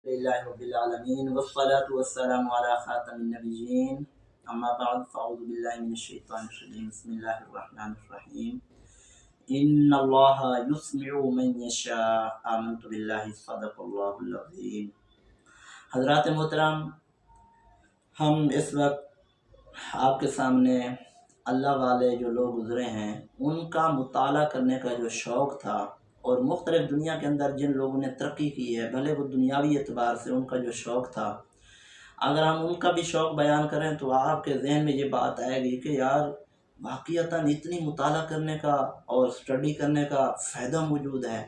لله رب العالمين والصلاة والسلام على خاتم النبيين أما بعد فأعوذ بالله من الشيطان الرجيم بسم الله الرحمن الرحيم إن الله يسمع من يشاء آمنت بالله صدق الله العظيم۔ حضرات محترم، ہم اس وقت آپ کے سامنے اللہ والے جو لوگ گزرے ہیں ان کا مطالعہ کرنے کا جو شوق تھا اور مختلف دنیا کے اندر جن لوگوں نے ترقی کی ہے، بھلے وہ دنیاوی اعتبار سے ان کا جو شوق تھا، اگر ہم ان کا بھی شوق بیان کریں تو آپ کے ذہن میں یہ بات آئے گی کہ یار واقعتاً اتنی مطالعہ کرنے کا اور اسٹڈی کرنے کا فائدہ موجود ہے۔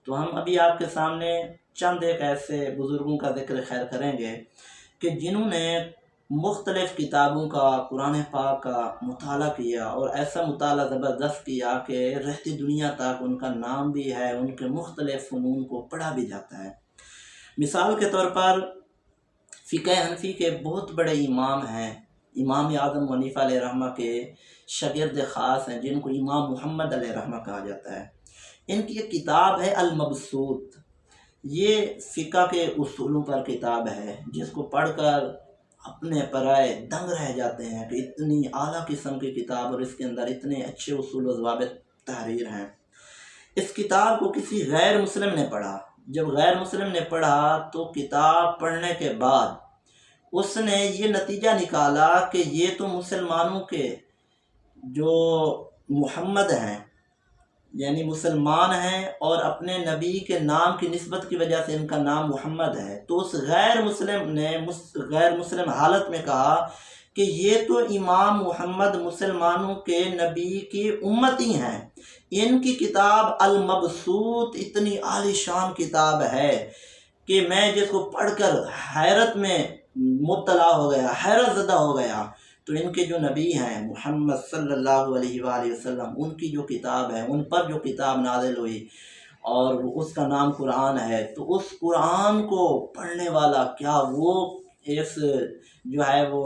تو ہم ابھی آپ کے سامنے چند ایک ایسے بزرگوں کا ذکر خیر کریں گے کہ جنہوں نے مختلف کتابوں کا، قرآن پاک کا مطالعہ کیا اور ایسا مطالعہ زبردست کیا کہ رہتی دنیا تک ان کا نام بھی ہے، ان کے مختلف فنون کو پڑھا بھی جاتا ہے۔ مثال کے طور پر فقہ حنفی کے بہت بڑے امام ہیں، امام اعظم حنیفہ علیہ رحمہ کے شاگرد خاص ہیں جن کو امام محمد علیہ رحمہ کہا جاتا ہے۔ ان کی ایک کتاب ہے المبسوط، یہ فقہ کے اصولوں پر کتاب ہے جس کو پڑھ کر اپنے پرائے دنگ رہ جاتے ہیں کہ اتنی اعلیٰ قسم کی کتاب اور اس کے اندر اتنے اچھے اصول و ضوابط تحریر ہیں۔ اس کتاب کو کسی غیر مسلم نے پڑھا، جب غیر مسلم نے پڑھا تو کتاب پڑھنے کے بعد اس نے یہ نتیجہ نکالا کہ یہ تو مسلمانوں کے جو محمد ہیں، یعنی مسلمان ہیں اور اپنے نبی کے نام کی نسبت کی وجہ سے ان کا نام محمد ہے، تو اس غیر مسلم نے غیر مسلم حالت میں کہا کہ یہ تو امام محمد مسلمانوں کے نبی کی امتی ہیں، ان کی کتاب المبسوط اتنی عالی شان کتاب ہے کہ میں جس کو پڑھ کر حیرت میں مبتلا ہو گیا، حیرت زدہ ہو گیا۔ تو ان کے جو نبی ہیں محمد صلی اللہ علیہ وآلہ وسلم، ان کی جو کتاب ہے، ان پر جو کتاب نازل ہوئی اور اس کا نام قرآن ہے، تو اس قرآن کو پڑھنے والا کیا وہ اس جو ہے وہ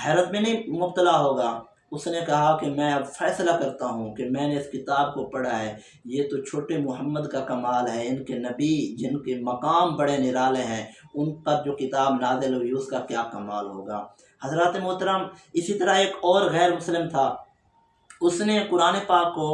حیرت میں نہیں مبتلا ہوگا؟ اس نے کہا کہ میں اب فیصلہ کرتا ہوں کہ میں نے اس کتاب کو پڑھا ہے، یہ تو چھوٹے محمد کا کمال ہے، ان کے نبی جن کے مقام بڑے نرالے ہیں ان پر جو کتاب نازل ہوئی اس کا کیا کمال ہوگا۔ حضرات محترم، اسی طرح ایک اور غیر مسلم تھا، اس نے قرآن پاک کو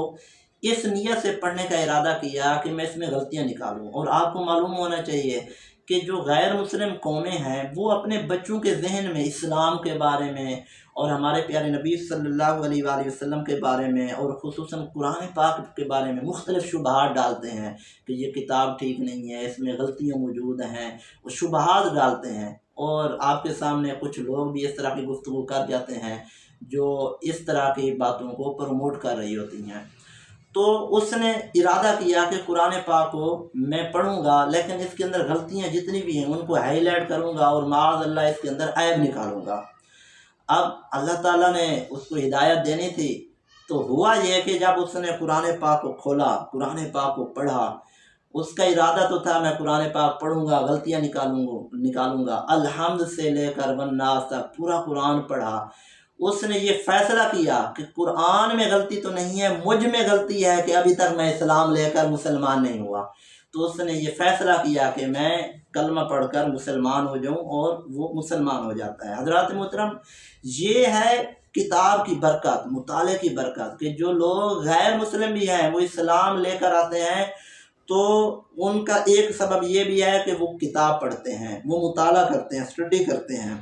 اس نیت سے پڑھنے کا ارادہ کیا کہ میں اس میں غلطیاں نکالوں۔ اور آپ کو معلوم ہونا چاہیے کہ جو غیر مسلم قومیں ہیں وہ اپنے بچوں کے ذہن میں اسلام کے بارے میں اور ہمارے پیارے نبی صلی اللہ علیہ وآلہ وسلم کے بارے میں اور خصوصاً قرآن پاک کے بارے میں مختلف شبہات ڈالتے ہیں کہ یہ کتاب ٹھیک نہیں ہے، اس میں غلطیاں موجود ہیں، وہ شبہات ڈالتے ہیں۔ اور آپ کے سامنے کچھ لوگ بھی اس طرح کی گفتگو کر جاتے ہیں جو اس طرح کی باتوں کو پروموٹ کر رہی ہوتی ہیں۔ تو اس نے ارادہ کیا کہ قرآن پاک کو میں پڑھوں گا لیکن اس کے اندر غلطیاں جتنی بھی ہیں ان کو ہائی لائٹ کروں گا اور معاذ اللہ اس کے اندر عیب نکالوں گا۔ اب اللہ تعالیٰ نے اس کو ہدایت دینی تھی، تو ہوا یہ کہ جب اس نے قرآن پاک کو کھولا، قرآن پاک کو پڑھا، اس کا ارادہ تو تھا میں قرآن پاک پڑھوں گا، غلطیاں نکالوں گا، الحمد سے لے کر والناس تک پورا قرآن پڑھا۔ اس نے یہ فیصلہ کیا کہ قرآن میں غلطی تو نہیں ہے، مجھ میں غلطی ہے کہ ابھی تک میں اسلام لے کر مسلمان نہیں ہوا۔ تو اس نے یہ فیصلہ کیا کہ میں کلمہ پڑھ کر مسلمان ہو جاؤں، اور وہ مسلمان ہو جاتا ہے۔ حضرات محترم، یہ ہے کتاب کی برکت، مطالعے کی برکت، کہ جو لوگ غیر مسلم بھی ہیں وہ اسلام لے کر آتے ہیں تو ان کا ایک سبب یہ بھی ہے کہ وہ کتاب پڑھتے ہیں، وہ مطالعہ کرتے ہیں، اسٹڈی کرتے ہیں۔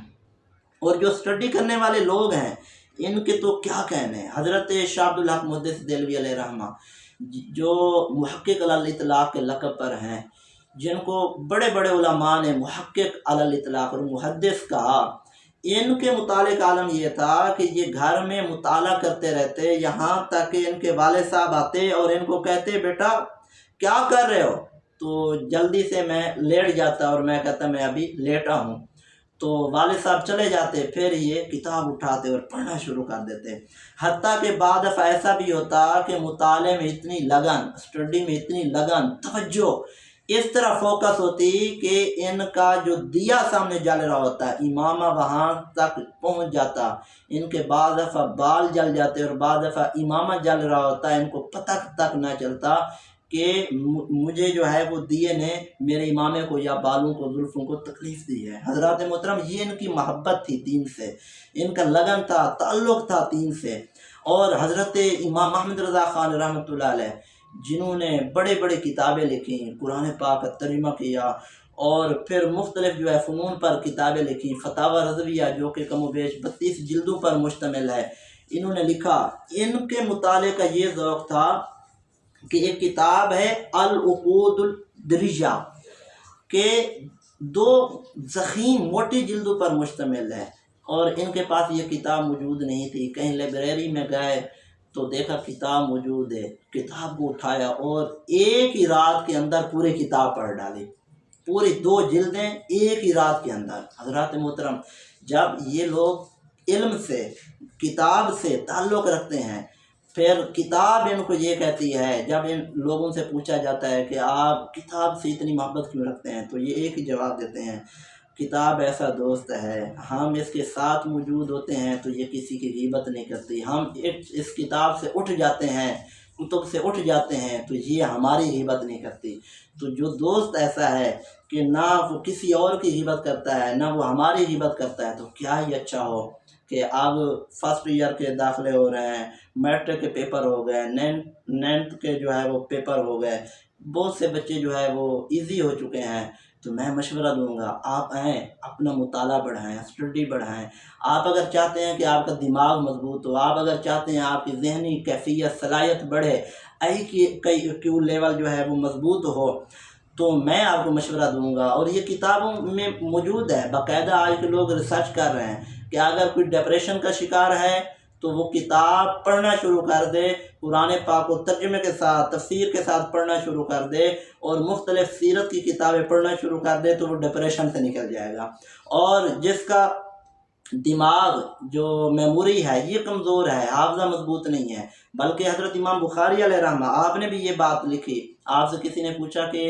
اور جو اسٹڈی کرنے والے لوگ ہیں ان کے تو کیا کہنے۔ حضرت شاہ عبدالحق محدث دہلوی علیہ رحمہ جو محقق علی الاطلاق کے لقب پر ہیں، جن کو بڑے بڑے علماء نے محقق علی الاطلاق اور محدث کہا، ان کے مطالعے کا عالم یہ تھا کہ یہ گھر میں مطالعہ کرتے رہتے، یہاں تک کہ ان کے والد صاحب آتے اور ان کو کہتے بیٹا کیا کر رہے ہو؟ تو جلدی سے میں لیٹ جاتا اور میں کہتا میں ابھی لیٹا ہوں۔ تو والد صاحب چلے جاتے، پھر یہ کتاب اٹھاتے اور پڑھنا شروع کر دیتے، حتیٰ کہ بعد دفعہ ایسا بھی ہوتا کہ مطالعے میں اتنی لگن، اسٹڈی میں اتنی لگن، توجہ اس طرح فوکس ہوتی کہ ان کا جو دیا سامنے جل رہا ہوتا ہے امامہ وہاں تک پہنچ جاتا، ان کے بعد دفعہ بال جل جاتے اور بعد دفعہ امامہ جل رہا ہوتا ہے، ان کو پتہ تک نہ چلتا کہ مجھے جو ہے وہ دیے نے میرے امامے کو یا بالوں کو زلفوں کو تکلیف دی ہے۔ حضرات محترم یہ ان کی محبت تھی دین سے، ان کا لگن تھا، تعلق تھا دین سے۔ اور حضرت امام احمد رضا خان رحمۃ اللہ علیہ جنہوں نے بڑے بڑے کتابیں لکھی، قرآن پاک کا ترجمہ کیا، اور پھر مختلف جو ہے فنون پر کتابیں لکھی، فتاوی رضویہ جو کہ کم و بیش 32 جلدوں پر مشتمل ہے، انہوں نے لکھا۔ ان کے مطالعے کا یہ ذوق تھا کہ ایک کتاب ہے العقود الدریجہ کہ 2 ضخیم موٹی جلدوں پر مشتمل ہے، اور ان کے پاس یہ کتاب موجود نہیں تھی۔ کہیں لائبریری میں گئے تو دیکھا کتاب موجود ہے، کتاب کو اٹھایا اور ایک ہی رات کے اندر پوری کتاب پڑھ ڈالی، پوری 2 جلدیں ایک ہی رات کے اندر۔ حضرات محترم جب یہ لوگ علم سے، کتاب سے تعلق رکھتے ہیں، پھر کتاب ان کو یہ کہتی ہے، جب ان لوگوں سے پوچھا جاتا ہے کہ آپ کتاب سے اتنی محبت کیوں رکھتے ہیں، تو یہ ایک ہی جواب دیتے ہیں، کتاب ایسا دوست ہے، ہم اس کے ساتھ موجود ہوتے ہیں تو یہ کسی کی غیبت نہیں کرتی، ہم اس کتاب سے اٹھ جاتے ہیں، کتب سے اٹھ جاتے ہیں تو یہ ہماری غیبت نہیں کرتی۔ تو جو دوست ایسا ہے کہ نہ وہ کسی اور کی غیبت کرتا ہے، نہ وہ ہماری غیبت کرتا ہے، تو کیا ہی اچھا ہو کہ اب فرسٹ ایئر کے داخلے ہو رہے ہیں، میٹرک کے پیپر ہو گئے، نینتھ کے جو ہے وہ پیپر ہو گئے، بہت سے بچے جو ہے وہ ایزی ہو چکے ہیں۔ تو میں مشورہ دوں گا، آپ آئیں، اپنا مطالعہ بڑھائیں، اسٹڈی بڑھائیں۔ آپ اگر چاہتے ہیں کہ آپ کا دماغ مضبوط ہو، آپ اگر چاہتے ہیں آپ کی ذہنی کیفیت صلاحیت بڑھے، IQ لیول جو ہے وہ مضبوط ہو، تو میں آپ کو مشورہ دوں گا، اور یہ کتابوں میں موجود ہے، باقاعدہ آج کے لوگ ریسرچ کر رہے ہیں کہ اگر کوئی ڈپریشن کا شکار ہے تو وہ کتاب پڑھنا شروع کر دے، قرآن پاک کو ترجمے کے ساتھ، تفسیر کے ساتھ پڑھنا شروع کر دے، اور مختلف سیرت کی کتابیں پڑھنا شروع کر دے، تو وہ ڈپریشن سے نکل جائے گا۔ اور جس کا دماغ جو میموری ہے یہ کمزور ہے، حافظہ مضبوط نہیں ہے، بلکہ حضرت امام بخاری علیہ رحمہ آپ نے بھی یہ بات لکھی، آپ سے کسی نے پوچھا کہ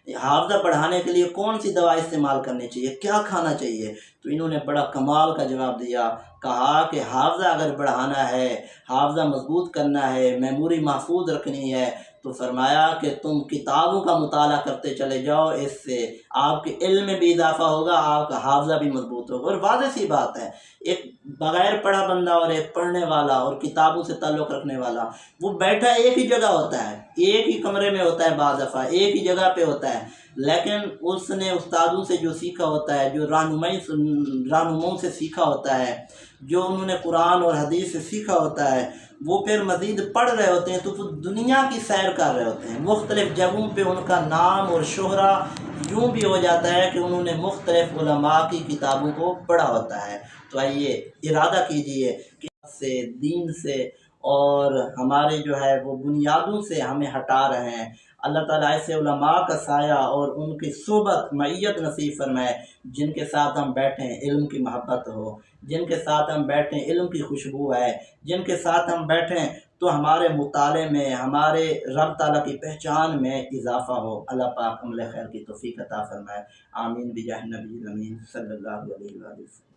حافظہ بڑھانے کے لیے کون سی دوا استعمال کرنی چاہیے، کیا کھانا چاہیے، تو انہوں نے بڑا کمال کا جواب دیا، کہا کہ حافظہ اگر بڑھانا ہے، حافظہ مضبوط کرنا ہے، میموری محفوظ رکھنی ہے، تو فرمایا کہ تم کتابوں کا مطالعہ کرتے چلے جاؤ، اس سے آپ کے علم میں بھی اضافہ ہوگا، آپ کا حافظہ بھی مضبوط ہوگا۔ اور واضح سی بات ہے، ایک بغیر پڑھا بندہ اور ایک پڑھنے والا اور کتابوں سے تعلق رکھنے والا، وہ بیٹھا ایک ہی جگہ ہوتا ہے، ایک ہی کمرے میں ہوتا ہے، بعض دفعہ ایک ہی جگہ پہ ہوتا ہے، لیکن اس نے استادوں سے جو سیکھا ہوتا ہے، جو رہنماؤں سے سیکھا ہوتا ہے، جو انہوں نے قرآن اور حدیث سے سیکھا ہوتا ہے، وہ پھر مزید پڑھ رہے ہوتے ہیں تو وہ دنیا کی سیر کر رہے ہوتے ہیں، مختلف جگہوں پہ ان کا نام اور شہرہ یوں بھی ہو جاتا ہے کہ انہوں نے مختلف علماء کی کتابوں کو پڑھا ہوتا ہے۔ تو آئیے ارادہ کیجئے کہ سے، دین سے اور ہمارے جو ہے وہ بنیادوں سے ہمیں ہٹا رہے ہیں۔ اللہ تعالیٰ ایسے علماء کا سایہ اور ان کی صحبت معیت نصیب فرمائے جن کے ساتھ ہم بیٹھیں علم کی محبت ہو، جن کے ساتھ ہم بیٹھیں علم کی خوشبو ہے، جن کے ساتھ ہم بیٹھیں تو ہمارے مطالعے میں، ہمارے رب تعالیٰ کی پہچان میں اضافہ ہو۔ اللہ پاک عمل خیر کی توفیق عطا فرمائے، آمین بجاہ نبی الامین صلی اللہ علیہ وسلم۔